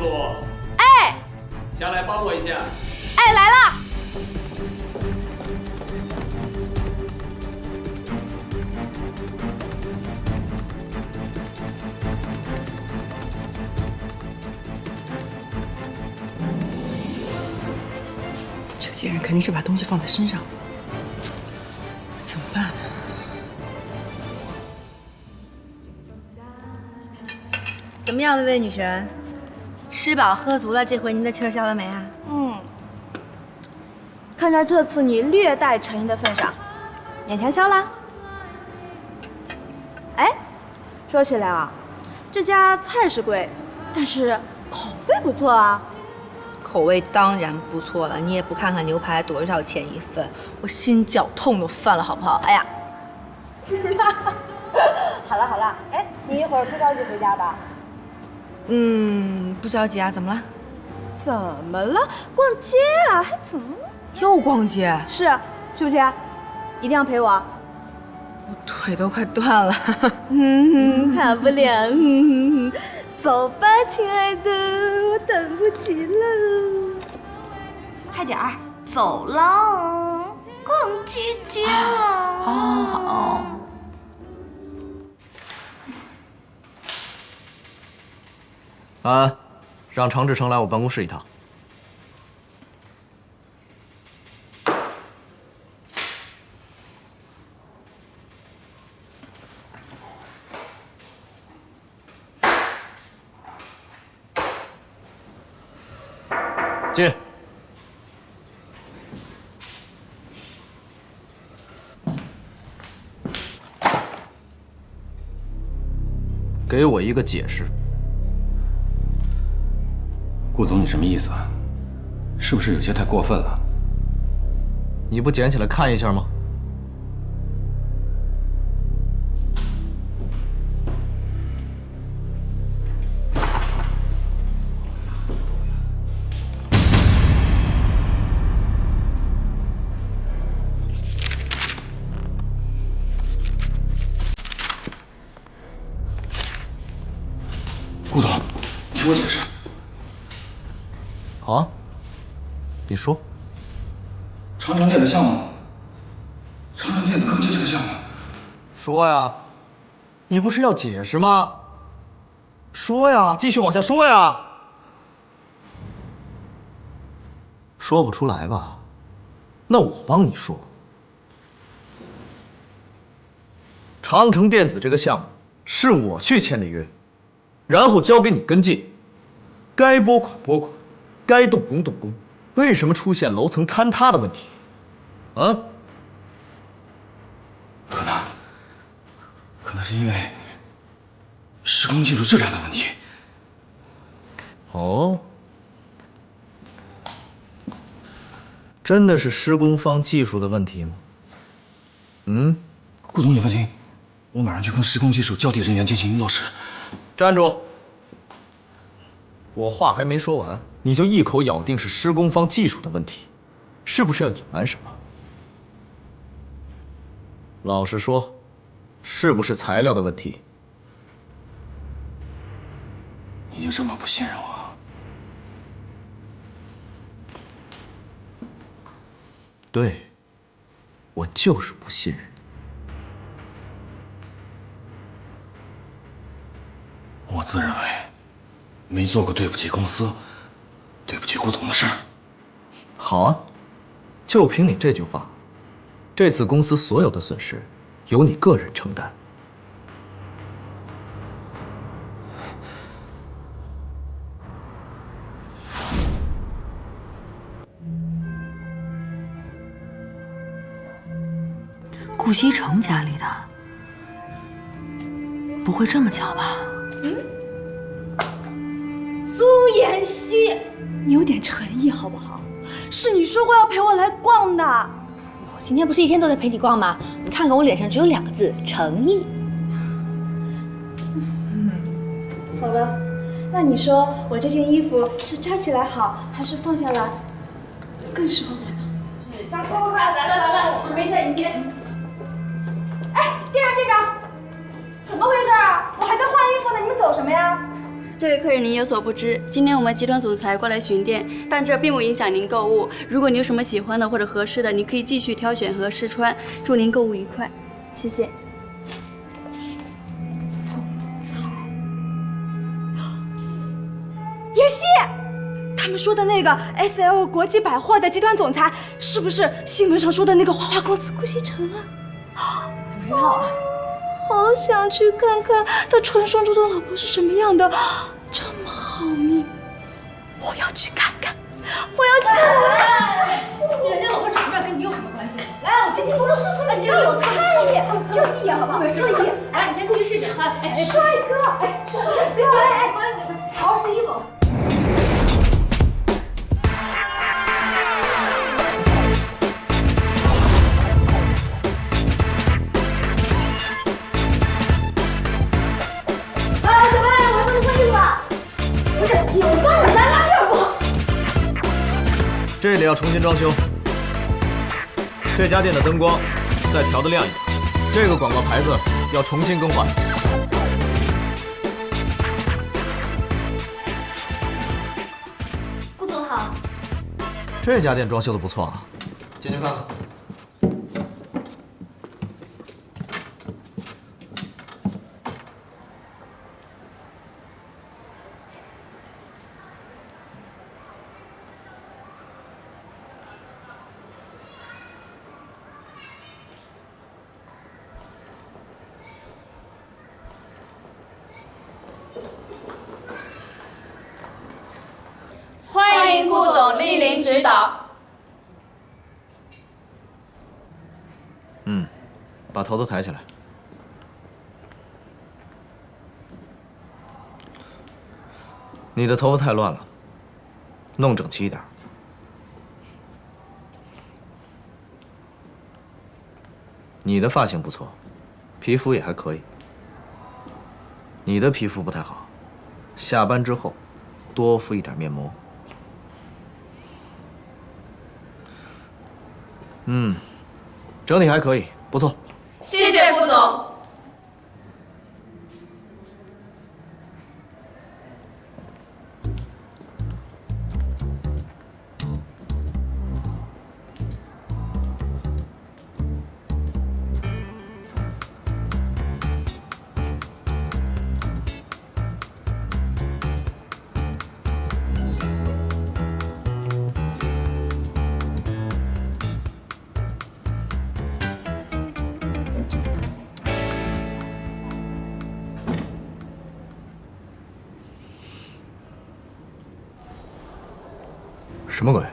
露，哎，下来帮我一下。哎，来了。这个贱人肯定是把东西放在身上，怎么办呢？怎么样，薇薇女神？吃饱喝足了，这回您的气儿消了没啊？看在这次你略带诚意的份上，勉强消啦。哎，说起来啊，这家菜是贵，但是口味不错啊。口味当然不错了，你也不看看牛排多少钱一份，我心绞痛都犯了，好不好？哎呀，好了好了，哎，你一会儿不着急回家吧？不着急啊，怎么了？怎么了？逛街啊，还怎么了？又逛街？是，去不去？一定要陪我。我腿都快断了。跑不了。走吧，亲爱的，我等不及了。快点儿，走了，逛街了。好。安，让常志成来我办公室一趟。进。给我一个解释。顾总，你什么意思？是不是有些太过分了？你不捡起来看一下吗？顾总，听我解释。好啊，你说。长城店的项目，长城电子科技这个项目。说呀，你不是要解释吗？说呀，继续往下说呀。说不出来吧？那我帮你说。长城电子这个项目是我去签的约，然后交给你跟进，该拨款拨款，该动工动工。为什么出现楼层坍塌的问题？啊？可能是因为施工技术质量的问题。哦，真的是施工方技术的问题吗？顾总，你放心，我马上去跟施工技术交地人员进行落实。站住！我话还没说完，你就一口咬定是施工方技术的问题，是不是要隐瞒什么？老实说，是不是材料的问题？你就这么不信任我？对，我就是不信任我自认为没做过对不起公司、对不起顾总的事儿。好啊，就凭你这句话，这次公司所有的损失由你个人承担。顾西城家里的，不会这么巧吧？苏妍希，你有点诚意好不好？是你说过要陪我来逛的。我今天不是一天都在陪你逛吗？你看看我脸上只有2个字：诚意。好的，那你说我这件衣服是扎起来好，还是放下来更适合我呢？是扎快快来了，请微笑迎接。哎，店长，怎么回事啊？我还在换衣服呢，你们走什么呀？这位客人，您有所不知，今天我们集团总裁过来巡店，但这并不影响您购物。如果你有什么喜欢的或者合适的，你可以继续挑选和试穿。祝您购物愉快，谢谢。总裁，妍希，他们说的那个 SL 国际百货的集团总裁，是不是新闻上说的那个花花公子顾西城啊？不知道啊。好想去看看他传说中的老婆是什么样的，这么好命，我要去看看，我要去看看。人家老婆长什么样跟你有什么关系？来，我这件不是试出来，你就有看一眼，就一眼好不好？就一眼。来，你先过去试试。哎，帅哥，哎，帅哥，哎，好好试衣服。这里要重新装修，这家店的灯光再调得亮一点，这个广告牌子要重新更换。顾总好。这家店装修的不错啊，进去看看。欢迎顾总莅临指导。把头都抬起来。你的头发太乱了，弄整齐一点。你的发型不错，皮肤也还可以。你的皮肤不太好，下班之后多敷一点面膜。整体还可以，不错。谢谢顾总。什么鬼？